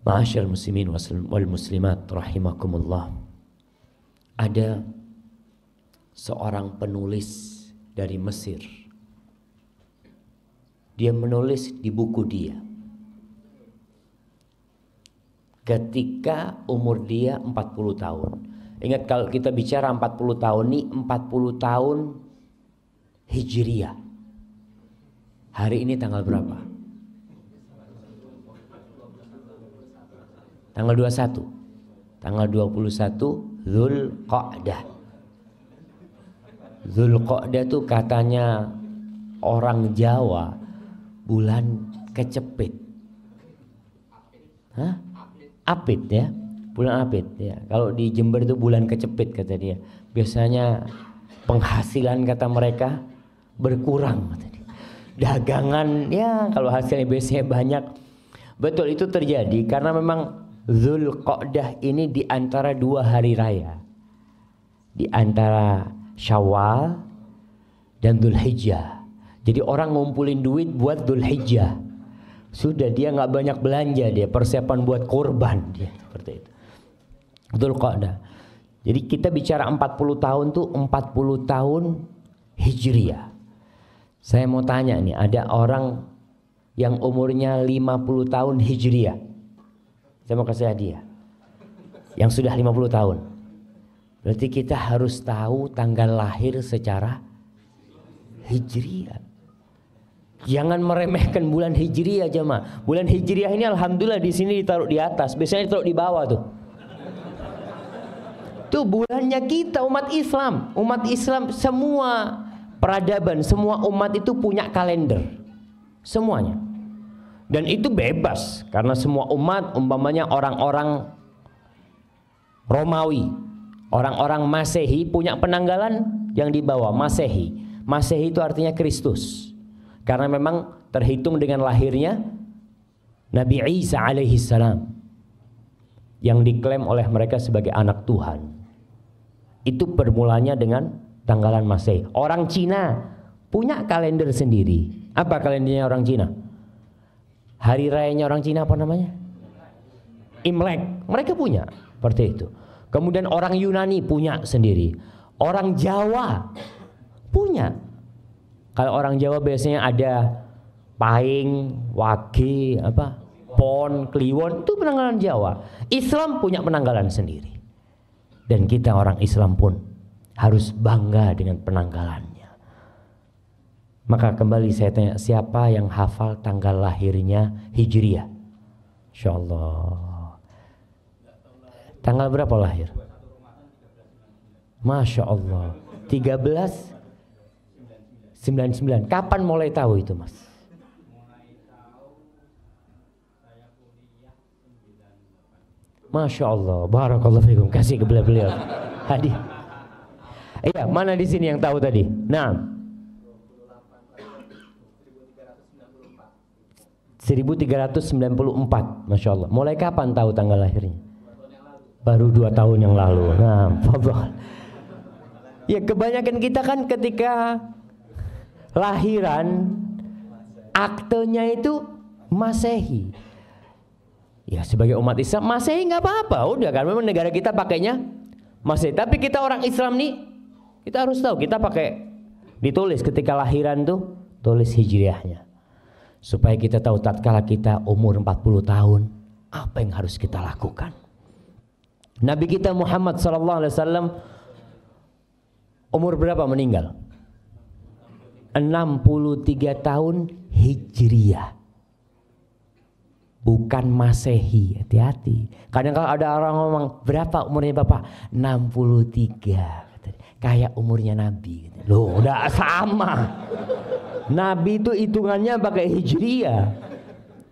Ma'asyiral muslimin wal muslimat rahimakumullah. Ada seorang penulis dari Mesir. Dia menulis di buku dia ketika umur dia 40 tahun. Ingat, kalau kita bicara 40 tahun ini 40 tahun Hijriyah. Hari ini tanggal berapa? Tanggal 21. Tanggal 21 Dzulqa'dah. Dzulqa'dah itu katanya orang Jawa bulan kecepit. Hah? Apit ya, bulan Apit ya. Kalau di Jember itu bulan kecepit kata dia. Biasanya penghasilan kata mereka berkurang kata dia. Dagangan ya kalau hasilnya biasanya banyak. Betul, itu terjadi karena memang Dzulqa'dah ini di antara dua hari raya. Di antara Syawal dan Dzulhijjah. Jadi orang ngumpulin duit buat Dzulhijjah. Sudah dia nggak banyak belanja, dia persiapan buat kurban dia seperti itu. Dzulqa'dah. Jadi kita bicara 40 tahun tuh 40 tahun Hijriyah. Saya mau tanya nih, ada orang yang umurnya 50 tahun Hijriyah. Saya mau kasih hadiah. Yang sudah 50 tahun. Berarti kita harus tahu tanggal lahir secara Hijriyah. Jangan meremehkan bulan Hijriyah jemaah. Bulan Hijriyah ini alhamdulillah di sini ditaruh di atas, biasanya ditaruh di bawah tuh. Tuh bulannya kita umat Islam. Umat Islam semua peradaban, semua umat itu punya kalender. Semuanya. Dan itu bebas karena semua umat umpamanya orang-orang Romawi, orang-orang Masehi punya penanggalan yang dibawa Masehi. Masehi itu artinya Kristus. Karena memang terhitung dengan lahirnya Nabi Isa alaihi salam yang diklaim oleh mereka sebagai anak Tuhan. Itu permulanya dengan tanggalan Masehi. Orang Cina punya kalender sendiri. Apa kalendernya orang Cina? Hari rayanya orang Cina apa namanya? Imlek. Mereka punya seperti itu. Kemudian orang Yunani punya sendiri. Orang Jawa punya. Kalau orang Jawa biasanya ada Pahing, Wage, Pon, Kliwon, itu penanggalan Jawa. Islam punya penanggalan sendiri. Dan kita orang Islam pun harus bangga dengan penanggalannya. Maka kembali saya tanya, siapa yang hafal tanggal lahirnya Hijriyah? Insyaallah. Tanggal berapa lahir? Masya Allah. 1399. Kapan mulai tahu itu, Mas? Masya Allah. Barakallahu fikum. Kasih ke beliau. Hadiah. Iya, mana di sini yang tahu tadi? Nah. 1394. Masya Allah. Mulai kapan tahu tanggal lahirnya? Baru 2 tahun yang lalu. Nah, fadhal. Ya, kebanyakan kita kan ketika lahiran aktenya itu Masehi. Ya, sebagai umat Islam Masehi nggak apa-apa, udah kan memang negara kita pakainya Masehi. Tapi kita orang Islam nih, kita harus tahu kita pakai ditulis ketika lahiran tuh tulis Hijriyahnya. Supaya kita tahu tatkala kita umur 40 tahun apa yang harus kita lakukan. Nabi kita Muhammad SAW umur berapa meninggal? 63 tahun Hijriyah, bukan Masehi. Hati-hati. Kadang kalau ada orang ngomong, berapa umurnya Bapak? 63. Kayak umurnya Nabi. Loh, udah sama. Nabi itu hitungannya pakai Hijriyah.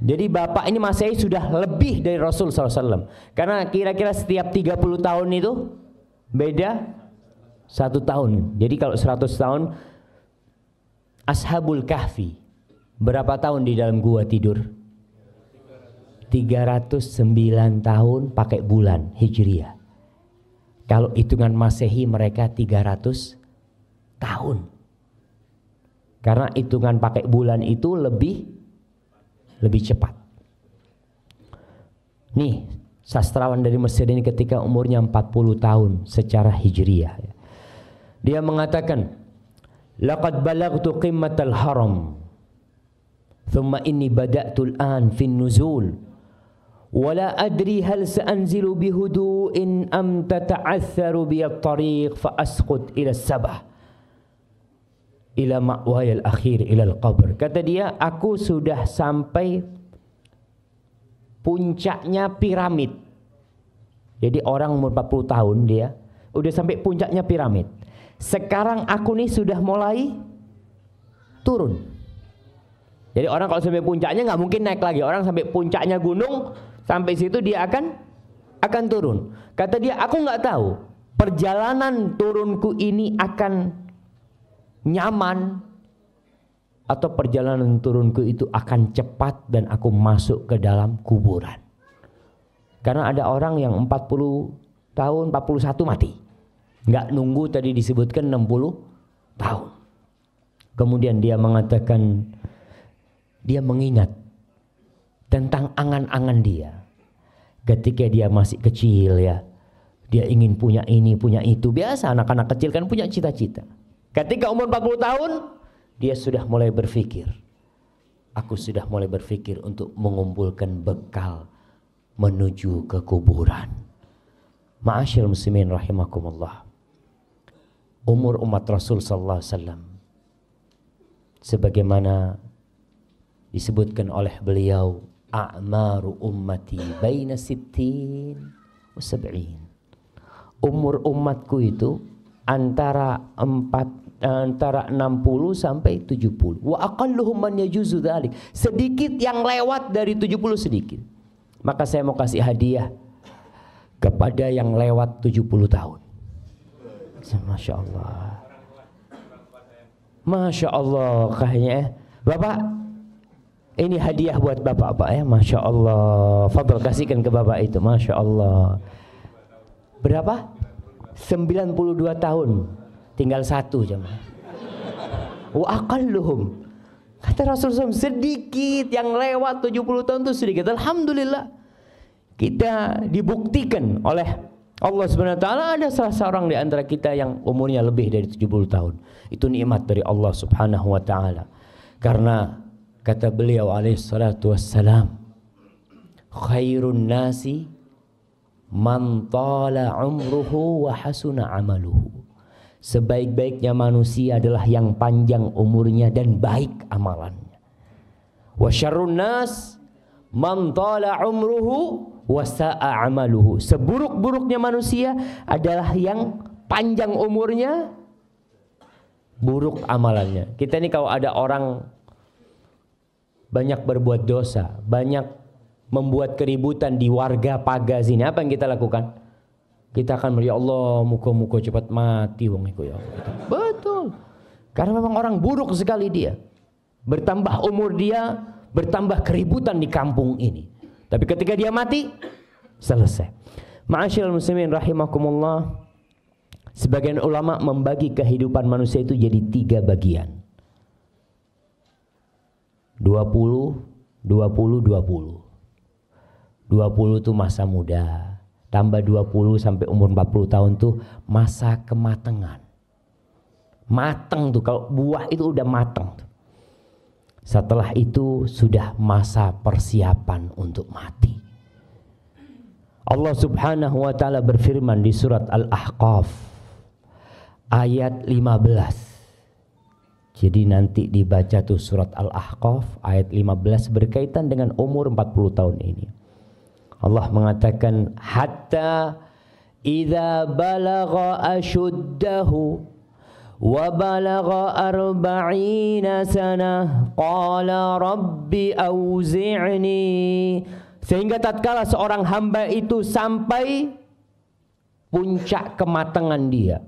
Jadi Bapak ini Masehi sudah lebih dari Rasul SAW. Karena kira-kira setiap 30 tahun itu beda 1 tahun. Jadi kalau 100 tahun, Ashabul Kahfi berapa tahun di dalam gua tidur? 309 tahun pakai bulan Hijriyah. Kalau hitungan Masehi mereka 300 tahun. Karena hitungan pakai bulan itu lebih cepat. Nih, sastrawan dari Mesir ini ketika umurnya 40 tahun secara hijriyah. Dia mengatakan, laqad balagtu qimmatal haram, thumma inni bada'tu al-an fin nuzul, wala adri hal sa'anzilu bihudu'in am tata'atharu biyat tariq fa asqut ila sabah ila ma'waya al-akhir ila al-qabr. Kata dia, aku sudah sampai puncaknya piramid. Jadi orang umur 40 tahun dia udah sampai puncaknya piramid. Sekarang aku nih sudah mulai turun. Jadi orang kalau sampai puncaknya nggak mungkin naik lagi. Orang sampai puncaknya gunung, sampai situ dia akan turun. Kata dia, aku nggak tahu perjalanan turunku ini akan nyaman atau perjalanan turunku itu akan cepat dan aku masuk ke dalam kuburan. Karena ada orang yang 40 tahun, 41 mati. Nggak nunggu tadi disebutkan 60 tahun. Kemudian dia mengatakan, dia mengingat tentang angan-angan dia. Ketika dia masih kecil ya, dia ingin punya ini, punya itu. Biasa anak-anak kecil kan punya cita-cita. Ketika umur 40 tahun, dia sudah mulai berpikir. Aku sudah mulai berpikir untuk mengumpulkan bekal menuju ke kuburan. Ma'asyil muslimin rahimakumullah. Umur umat Rasul sallallahu alaihi wasallam sebagaimana disebutkan oleh beliau, a'maru ummati baina sittin wa sab'in. Umur umatku itu antara 60 sampai 70. Wa aqalluhum man yajuzu dzalik. Sedikit yang lewat dari 70 sedikit. Maka saya mau kasih hadiah kepada yang lewat 70 tahun. Masya Allah. Masya Allah kayaknya. Bapak, ini hadiah buat bapak Pak ya. Masya Allah. Fadl kasihkan ke bapak itu. Masya Allah. Berapa? 92 tahun. Tinggal satu jemaah. Wa aqalluhum. Kata Rasulullah SAW, sedikit yang lewat 70 tahun itu sedikit. Alhamdulillah. Kita dibuktikan oleh Allah Subhanahu wa taala ada salah seorang di antara kita yang umurnya lebih dari 70 tahun. Itu nikmat dari Allah Subhanahu wa taala. Karena kata beliau alaihi salatu wassalam, khairun nasi man tala umruhu wa hasuna amaluhu. Sebaik-baiknya manusia adalah yang panjang umurnya dan baik amalannya. Wa syarrun nas man tala umruhu wa sa'a amaluhu. Seburuk-buruknya manusia adalah yang panjang umurnya, buruk amalannya. Kita ini kalau ada orang banyak berbuat dosa, banyak membuat keributan di warga paga sini, apa yang kita lakukan? Kita akan ya Allah, muka-muka cepat mati wong iku ya. Betul. Karena memang orang buruk sekali dia. Bertambah umur dia, bertambah keributan di kampung ini. Tapi ketika dia mati, selesai. Ma'asyiral muslimin rahimakumullah. Sebagian ulama membagi kehidupan manusia itu jadi 3 bagian. 20, 20, 20. 20 itu masa muda. Tambah 20 sampai umur 40 tahun tuh masa kematangan. Matang tuh, kalau buah itu udah matang tuh. Setelah itu sudah masa persiapan untuk mati. Allah Subhanahu wa taala berfirman di surat Al-Ahqaf ayat 15. Jadi nanti dibaca tuh surat Al-Ahqaf ayat 15 berkaitan dengan umur 40 tahun ini. Allah mengatakan hatta idza balagha ashuddahu wa balagha 40 sanah qala rabbi auzi'ni, sehingga tatkala seorang hamba itu sampai puncak kematangan dia,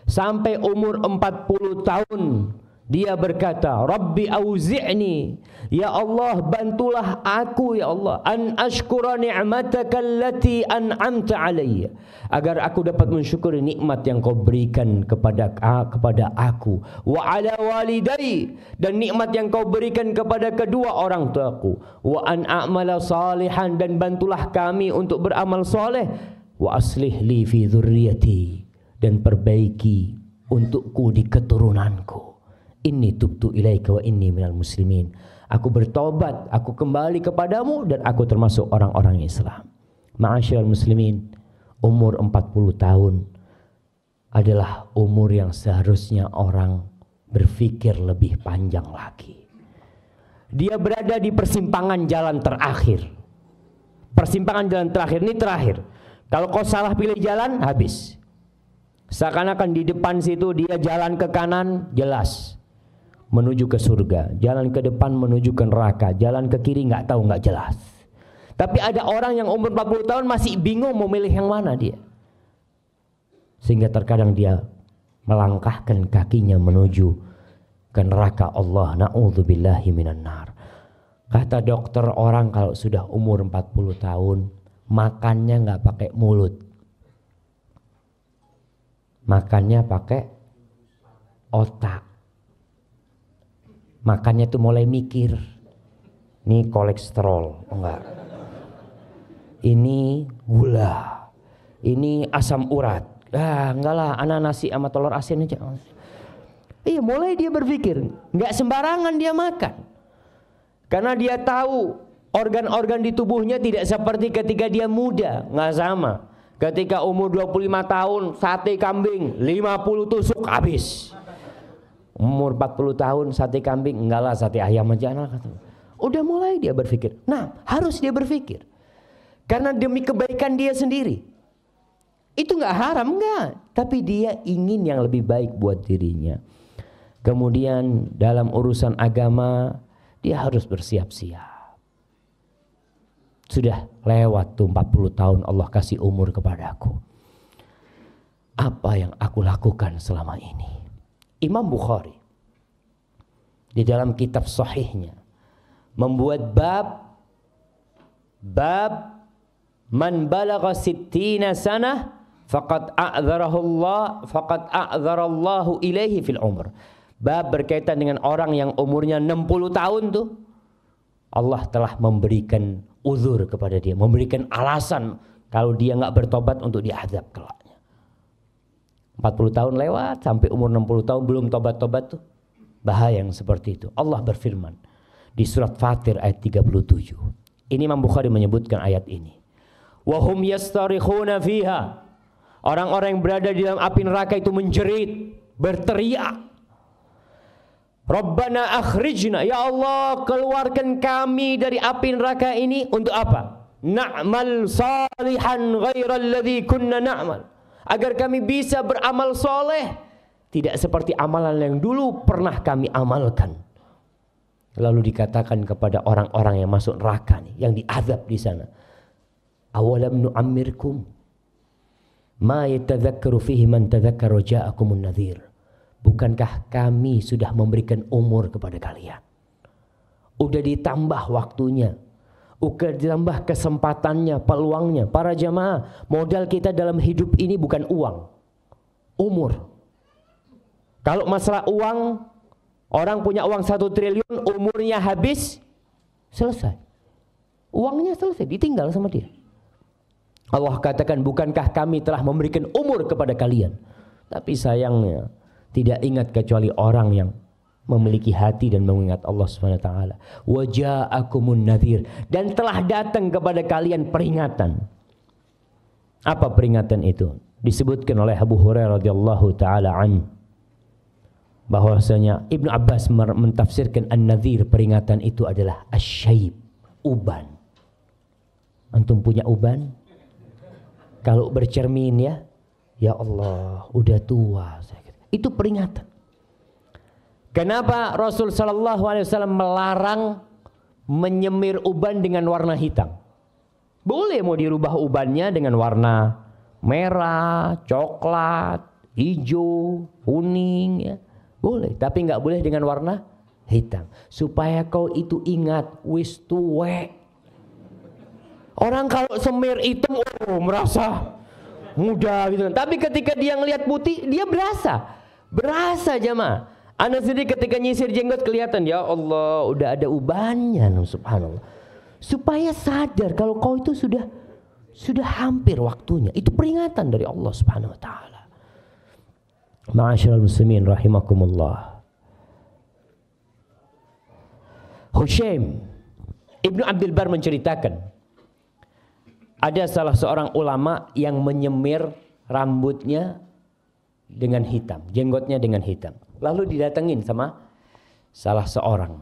sampai umur 40 tahun Dia berkata, Rabbi auzi'ni, ya Allah bantulah aku ya Allah, an ashkura ni'mataka allati an'amta alayya, agar aku dapat mensyukuri nikmat yang kau berikan kepada aku, wa ala walidai, dan nikmat yang kau berikan kepada kedua orang tuaku, wa an a'mala salihan, dan bantulah kami untuk beramal soleh, wa aslih li fi dzurriyyati, dan perbaiki untukku di keturunanku. Inni tubtu ilaika wa inni minal muslimin. Aku bertobat, aku kembali kepadamu, dan aku termasuk orang-orang Islam. Ma'asyiral muslimin, umur 40 tahun adalah umur yang seharusnya orang berpikir lebih panjang lagi. Dia berada di persimpangan jalan terakhir. Persimpangan jalan terakhir ini terakhir. Kalau kau salah pilih jalan, habis. Seakan-akan di depan situ dia jalan ke kanan, jelas menuju ke surga, jalan ke depan menuju ke neraka, jalan ke kiri nggak tahu, nggak jelas. Tapi ada orang yang umur 40 tahun masih bingung mau milih yang mana dia, sehingga terkadang dia melangkahkan kakinya menuju ke neraka Allah. Na'udzubillahi minan nar. Kata dokter, orang kalau sudah umur 40 tahun makannya nggak pakai mulut, makannya pakai otak. Makannya tuh mulai mikir, ini kolesterol, enggak, ini gula, ini asam urat, enggak lah, anak nasi sama telur asin aja. Iya, mulai dia berpikir, enggak sembarangan dia makan, karena dia tahu organ-organ di tubuhnya tidak seperti ketika dia muda, nggak sama. Ketika umur 25 tahun sate kambing 50 tusuk habis. Umur 40 tahun sate kambing, enggak lah sate ayam aja lah. Udah mulai dia berpikir. Nah, harus dia berpikir. Karena demi kebaikan dia sendiri. Itu enggak haram, enggak. Tapi dia ingin yang lebih baik buat dirinya. Kemudian dalam urusan agama, dia harus bersiap-siap. Sudah lewat tuh 40 tahun Allah kasih umur kepadaku. Apa yang aku lakukan selama ini? Imam Bukhari di dalam kitab sahihnya membuat bab man balagha 60 sanah faqad a'dzarallahu ilaihi fil umr. Bab berkaitan dengan orang yang umurnya 60 tahun tuh Allah telah memberikan uzur kepada dia, memberikan alasan kalau dia enggak bertobat untuk diazab kelak. 40 tahun lewat sampai umur 60 tahun belum tobat-tobat tuh bahaya yang seperti itu. Allah berfirman di surat Fatir ayat 37. Ini Imam Bukhari menyebutkan ayat ini. Wa hum yastarikhuna fiha. Orang-orang yang berada di dalam api neraka itu menjerit, berteriak. Rabbana akhrijna, ya Allah keluarkan kami dari api neraka ini untuk apa? Na'mal salihan ghairal ladzi kunna na'mal. Agar kami bisa beramal soleh tidak seperti amalan yang dulu pernah kami amalkan. Lalu dikatakan kepada orang-orang yang masuk neraka nih, yang diazab di sana, awalam nu'ammirkum ma yatadzakkaru fihi man tadzakkara ja'akumun nadhir. Bukankah kami sudah memberikan umur kepada kalian? Udah ditambah waktunya, udah ditambah kesempatannya, peluangnya. Para jamaah, modal kita dalam hidup ini bukan uang, umur. Kalau masalah uang, orang punya uang 1 triliun, umurnya habis, selesai. Uangnya selesai, ditinggal sama dia. Allah katakan, bukankah kami telah memberikan umur kepada kalian? Tapi sayangnya tidak ingat kecuali orang yang memiliki hati dan mengingat Allah Subhanahu wa taala. Wa ja'akumun nadhir, dan telah datang kepada kalian peringatan. Apa peringatan itu? Disebutkan oleh Abu Hurairah radhiyallahu taala an bahwasanya Ibnu Abbas mentafsirkan an-nadhir, peringatan itu adalah asy-syaib, uban. Antum punya uban? Kalau bercermin ya Allah, udah tua. Itu peringatan. Kenapa Rasul sallallahu alaihi wasallam melarang menyemir uban dengan warna hitam? Boleh mau dirubah ubannya dengan warna merah, coklat, hijau, kuning ya. Boleh, tapi nggak boleh dengan warna hitam. Supaya kau itu ingat, wis tuwek. Orang kalau semir hitam, merasa muda gitu. Tapi ketika dia ngelihat putih, dia berasa jemaah. Anda sendiri ketika nyisir jenggot kelihatan, ya Allah, udah ada ubannya, subhanallah. Supaya sadar kalau kau itu sudah hampir waktunya. Itu peringatan dari Allah Subhanahu wa taala. Ma'asyiral muslimin rahimakumullah. Hushaim Ibnu Abdul Bar menceritakan, ada salah seorang ulama yang menyemir rambutnya dengan hitam, jenggotnya dengan hitam. Lalu didatengin sama salah seorang.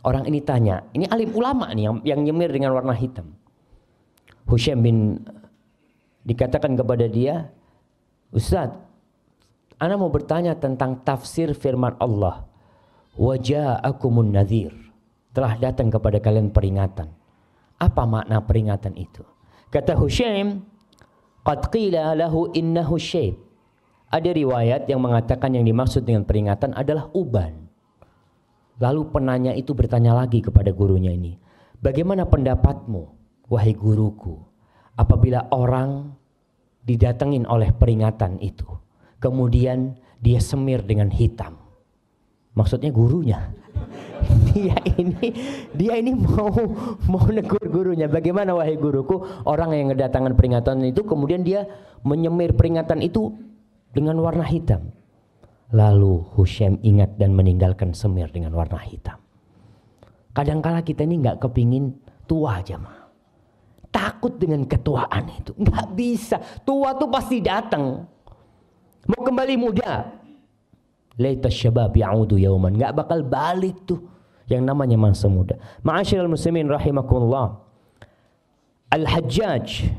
Orang ini tanya, ini alim ulama nih yang nyemir dengan warna hitam. Hushaim dikatakan kepada dia, Ustaz, ana mau bertanya tentang tafsir firman Allah. Wa ja'akumun nadhir. Telah datang kepada kalian peringatan. Apa makna peringatan itu? Kata Hushaim, qad qila lahu innahu syayb. Ada riwayat yang mengatakan yang dimaksud dengan peringatan adalah uban. Lalu penanya itu bertanya lagi kepada gurunya ini, bagaimana pendapatmu, wahai guruku, apabila orang didatengin oleh peringatan itu, kemudian dia semir dengan hitam? Maksudnya gurunya. Dia ini mau negur gurunya. Bagaimana wahai guruku, orang yang kedatangan peringatan itu kemudian dia menyemir peringatan itu dengan warna hitam. Lalu Hushaim ingat dan meninggalkan semir dengan warna hitam. Kadangkala kita ini nggak kepingin tua aja mah. Takut dengan ketuaan itu. Nggak bisa. Tua tuh pasti datang. Mau kembali muda. Laita syabab ya'udu yauman. Nggak bakal balik tuh yang namanya masa muda. Ma'asyiral muslimin rahimakumullah. Al-Hajjaj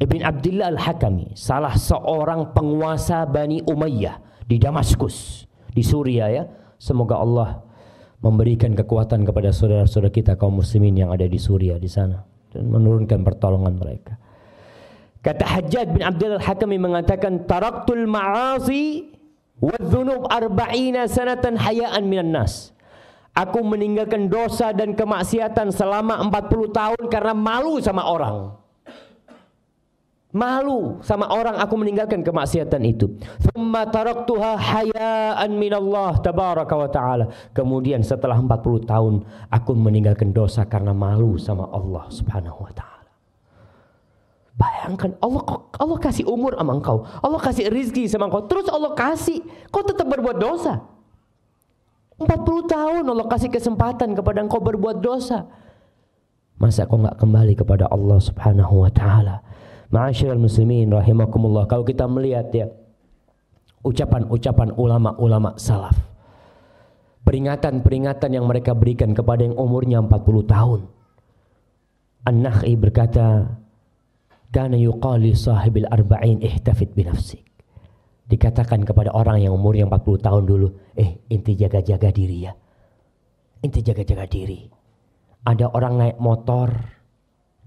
Ibn Abdullah Al-Hakami, salah seorang penguasa Bani Umayyah di Damaskus, di Suriah ya. Semoga Allah memberikan kekuatan kepada saudara-saudara kita kaum muslimin yang ada di Suriah di sana dan menurunkan pertolongan mereka. Kata Hajjaj bin Abdullah Al-Hakami mengatakan, taraktul ma'asi wadh-dhunub 40 sanatan hayaan minan nas. Aku meninggalkan dosa dan kemaksiatan selama 40 tahun karena malu sama orang. Malu sama orang, aku meninggalkan kemaksiatan itu. Thumma taraktuha hayaan minallah tabaraka wa ta'ala. Kemudian setelah 40 tahun aku meninggalkan dosa karena malu sama Allah Subhanahu wa ta'ala. Bayangkan, Allah kasih umur sama engkau, Allah kasih rizki sama engkau, terus Allah kasih kau tetap berbuat dosa. 40 tahun Allah kasih kesempatan kepada engkau berbuat dosa. Masa kau gak kembali kepada Allah Subhanahu wa ta'ala? Ma'asyiral muslimin rahimakumullah. Kalau kita melihat ya ucapan-ucapan ulama-ulama salaf, peringatan-peringatan yang mereka berikan kepada yang umurnya 40 tahun. An-Nakh'i berkata, kana yuqali sahibil arba'in ihtafid binafsik. Dikatakan kepada orang yang umurnya 40 tahun dulu, inti jaga-jaga diri ya. Inti jaga-jaga diri. Ada orang naik motor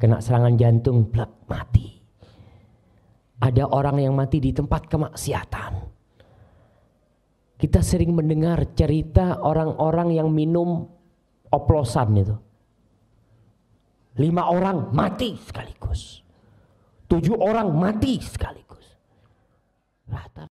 kena serangan jantung, blek, mati. Ada orang yang mati di tempat kemaksiatan. Kita sering mendengar cerita orang-orang yang minum oplosan itu. 5 orang mati sekaligus. 7 orang mati sekaligus. Rata